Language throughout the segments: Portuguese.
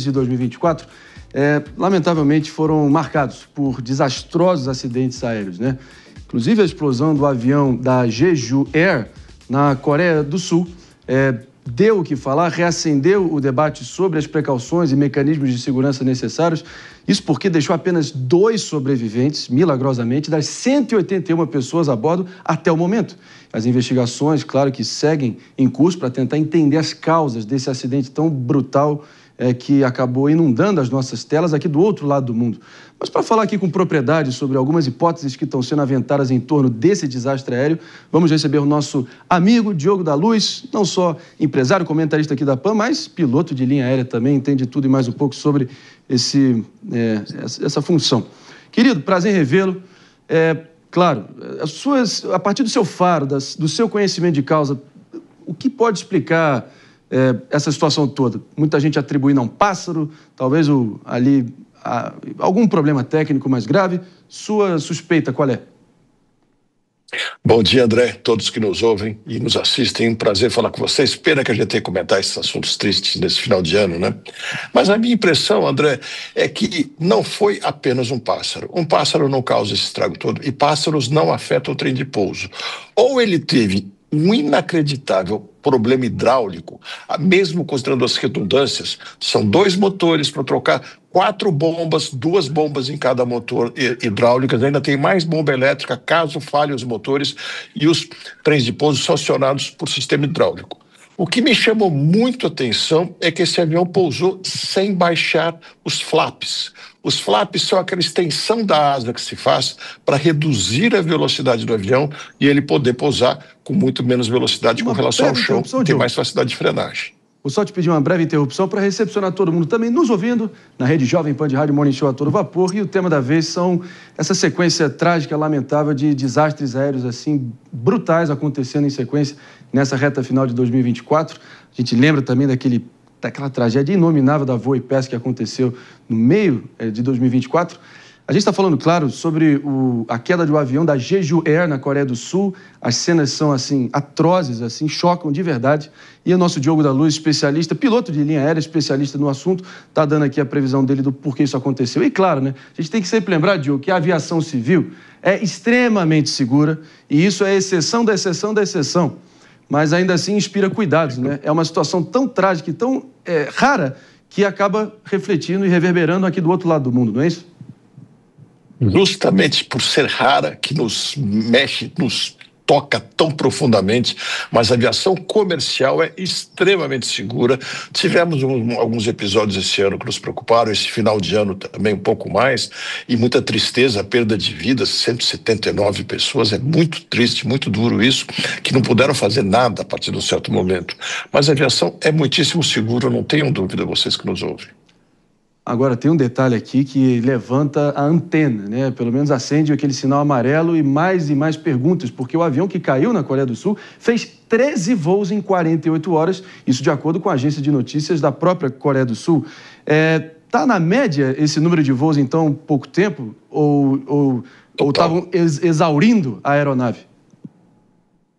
de 2024, lamentavelmente foram marcados por desastrosos acidentes aéreos, né? Inclusive a explosão do avião da Jeju Air na Coreia do Sul deu o que falar, reacendeu o debate sobre as precauções e mecanismos de segurança necessários. Isso porque deixou apenas 2 sobreviventes, milagrosamente, das 181 pessoas a bordo até o momento. As investigações, claro, que seguem em curso para tentar entender as causas desse acidente tão brutal que acabou inundando as nossas telas aqui do outro lado do mundo. Mas para falar aqui com propriedade sobre algumas hipóteses que estão sendo aventadas em torno desse desastre aéreo, vamos receber o nosso amigo Diogo da Luz, não só empresário, comentarista aqui da PAN, mas piloto de linha aérea também, entende tudo e mais um pouco sobre essa função. Querido, prazer em revê-lo. Claro, a partir do seu faro, do seu conhecimento de causa, o que pode explicar essa situação toda? Muita gente atribuindo a um pássaro, talvez algum problema técnico mais grave. Sua suspeita qual é? Bom dia, André, todos que nos ouvem e nos assistem. Um prazer falar com vocês. Pena que a gente tenha que comentar esses assuntos tristes nesse final de ano, né? Mas a minha impressão, André, é que não foi apenas um pássaro. Um pássaro não causa esse estrago todo e pássaros não afetam o trem de pouso. Ou ele teve um inacreditável problema hidráulico, mesmo considerando as redundâncias, são 2 motores para trocar 4 bombas, 2 bombas em cada motor hidráulicas, ainda tem mais bomba elétrica caso falhem os motores e os trens de pouso são acionados por sistema hidráulico. O que me chamou muito a atenção é que esse avião pousou sem baixar os flaps. Os flaps são aquela extensão da asa que se faz para reduzir a velocidade do avião e ele poder pousar com muito menos velocidade com relação ao chão, e ter mais facilidade de frenagem. Vou só te pedir uma breve interrupção para recepcionar todo mundo também nos ouvindo na Rede Jovem Pan de Rádio Morning Show a todo vapor. E o tema da vez são essa sequência trágica, lamentável de desastres aéreos assim brutais acontecendo em sequência nessa reta final de 2024. A gente lembra também daquela tragédia inominável da Voe Pesca que aconteceu no meio de 2024. A gente está falando, claro, sobre a queda de um avião da Jeju Air na Coreia do Sul. As cenas são, assim, atrozes, assim, chocam de verdade. E o nosso Diogo da Luz, especialista, piloto de linha aérea, especialista no assunto, está dando aqui a previsão dele do porquê isso aconteceu. E, claro, né, a gente tem que sempre lembrar, Diogo, que a aviação civil é extremamente segura e isso é exceção da exceção da exceção. Mas, ainda assim, inspira cuidados, né? É uma situação tão trágica e tão rara que acaba refletindo e reverberando aqui do outro lado do mundo, não é isso? Justamente por ser rara, que nos mexe, nos toca tão profundamente, mas a aviação comercial é extremamente segura. Tivemos alguns episódios esse ano que nos preocuparam, esse final de ano também um pouco mais, e muita tristeza, a perda de vidas, 179 pessoas, é muito triste, muito duro isso, que não puderam fazer nada a partir de um certo momento. Mas a aviação é muitíssimo segura, não tenham dúvida vocês que nos ouvem. Agora, tem um detalhe aqui que levanta a antena, né? Pelo menos acende aquele sinal amarelo e mais perguntas, porque o avião que caiu na Coreia do Sul fez 13 voos em 48 horas, isso de acordo com a agência de notícias da própria Coreia do Sul. Tá na média esse número de voos em tão pouco tempo? Ou estavam exaurindo a aeronave?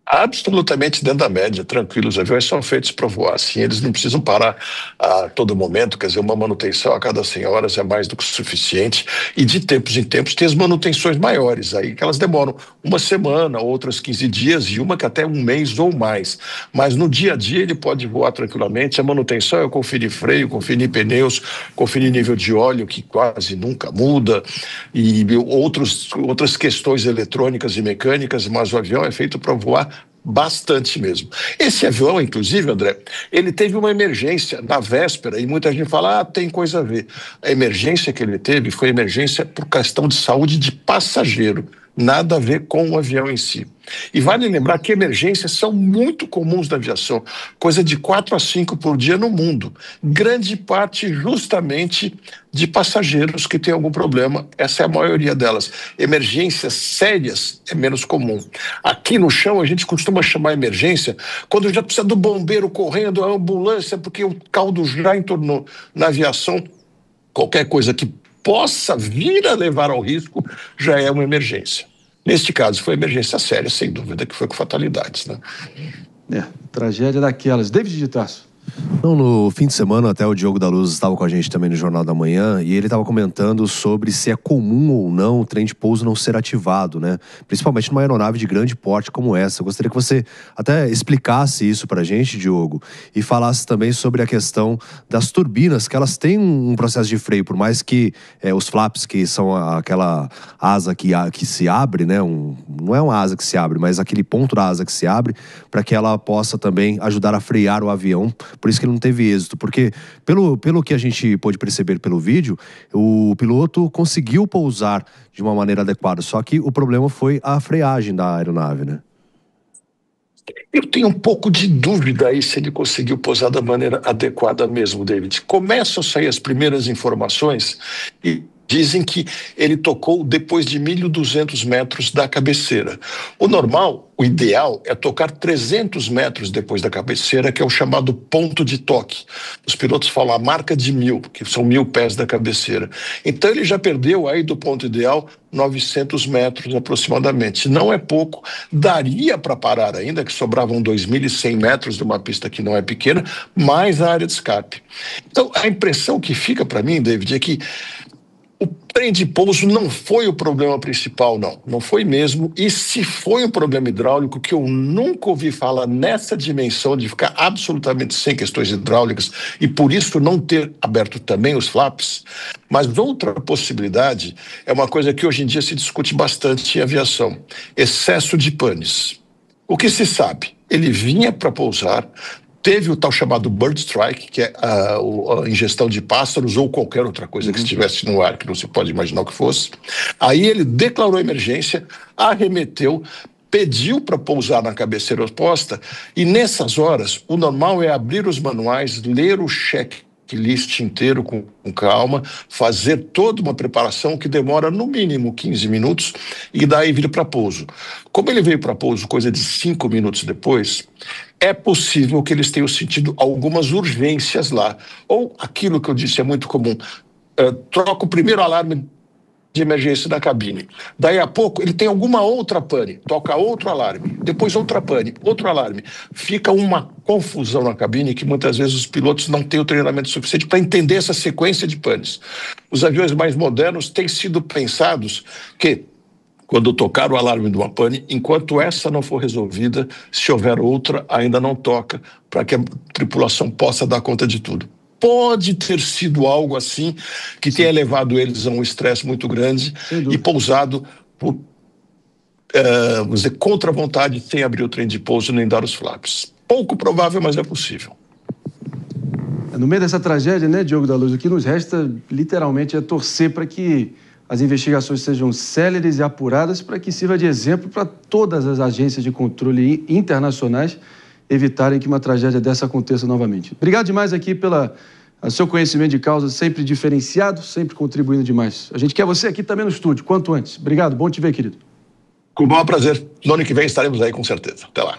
Absolutamente dentro da média, tranquilo. Os aviões são feitos para voar, assim, eles não precisam parar a todo momento, quer dizer, uma manutenção a cada 100 horas é mais do que suficiente, e de tempos em tempos tem as manutenções maiores, aí que elas demoram uma semana, outras 15 dias e uma que até um mês ou mais, mas no dia a dia ele pode voar tranquilamente. A manutenção é conferir freio, conferir pneus, conferir nível de óleo, que quase nunca muda, e outras questões eletrônicas e mecânicas, mas o avião é feito para voar bastante mesmo. Esse avião, inclusive, André, ele teve uma emergência na véspera e muita gente fala, tem coisa a ver. A emergência que ele teve foi emergência por questão de saúde de passageiro, nada a ver com o avião em si. E vale lembrar que emergências são muito comuns na aviação, coisa de 4 a 5 por dia no mundo. Grande parte justamente de passageiros que têm algum problema, essa é a maioria delas. Emergências sérias é menos comum. Aqui no chão a gente costuma chamar emergência quando já precisa do bombeiro correndo, a ambulância, porque o caldo já entornou. Na aviação, qualquer coisa que possa vir a levar ao risco já é uma emergência. Neste caso, foi emergência séria, sem dúvida, que foi com fatalidades, né? Tragédia daquelas. David de Tarso. Não, no fim de semana, até o Diogo da Luz estava com a gente também no Jornal da Manhã, e ele estava comentando sobre se é comum ou não o trem de pouso não ser ativado, né? Principalmente numa aeronave de grande porte como essa. Eu gostaria que você até explicasse isso pra gente, Diogo, e falasse também sobre a questão das turbinas, que elas têm um processo de freio, por mais que os flaps, que são aquela asa que se abre, né? Não é uma asa que se abre, mas aquele ponto da asa que se abre, para que ela possa também ajudar a frear o avião. Por isso que ele não teve êxito, porque pelo que a gente pôde perceber pelo vídeo, o piloto conseguiu pousar de uma maneira adequada, só que o problema foi a freagem da aeronave, né? Eu tenho um pouco de dúvida aí se ele conseguiu pousar da maneira adequada mesmo, David. Começam a sair as primeiras informações e dizem que ele tocou depois de 1.200 metros da cabeceira. O normal, o ideal, é tocar 300 metros depois da cabeceira, que é o chamado ponto de toque. Os pilotos falam a marca de 1.000, que são 1.000 pés da cabeceira. Então ele já perdeu aí do ponto ideal 900 metros aproximadamente. Não é pouco, daria para parar ainda, que sobravam 2.100 metros de uma pista que não é pequena, mais a área de escape. Então a impressão que fica para mim, David, é que o trem de pouso não foi o problema principal, não. Não foi mesmo. E se foi um problema hidráulico, que eu nunca ouvi falar nessa dimensão de ficar absolutamente sem questões hidráulicas e por isso não ter aberto também os flaps. Mas outra possibilidade é uma coisa que hoje em dia se discute bastante em aviação: excesso de panes. O que se sabe? Ele vinha para pousar, teve o tal chamado bird strike, que é a ingestão de pássaros ou qualquer outra coisa que estivesse no ar, que não se pode imaginar o que fosse. Aí ele declarou emergência, arremeteu, pediu para pousar na cabeceira oposta, e nessas horas o normal é abrir os manuais, ler o checklist inteiro com calma, fazer toda uma preparação que demora no mínimo 15 minutos e daí vir para pouso. Como ele veio para pouso coisa de 5 minutos depois, é possível que eles tenham sentido algumas urgências lá. Ou aquilo que eu disse é muito comum, troca o primeiro alarme de emergência da cabine. Daí a pouco ele tem alguma outra pane, toca outro alarme, depois outra pane, outro alarme. Fica uma confusão na cabine que muitas vezes os pilotos não têm o treinamento suficiente para entender essa sequência de panes. Os aviões mais modernos têm sido pensados que, quando tocar o alarme de uma pane, enquanto essa não for resolvida, se houver outra, ainda não toca, para que a tripulação possa dar conta de tudo. Pode ter sido algo assim que tenha levado eles a um estresse muito grande e pousado por, vamos dizer, contra a vontade, sem abrir o trem de pouso nem dar os flaps. Pouco provável, mas é possível. No meio dessa tragédia, né, Diogo da Luz, o que nos resta literalmente é torcer para que as investigações sejam céleres e apuradas, para que sirva de exemplo para todas as agências de controle internacionais evitarem que uma tragédia dessa aconteça novamente. Obrigado demais aqui pelo seu conhecimento de causa, sempre diferenciado, sempre contribuindo demais. A gente quer você aqui também no estúdio, quanto antes. Obrigado, bom te ver, querido. Com o maior prazer. No ano que vem estaremos aí com certeza. Até lá.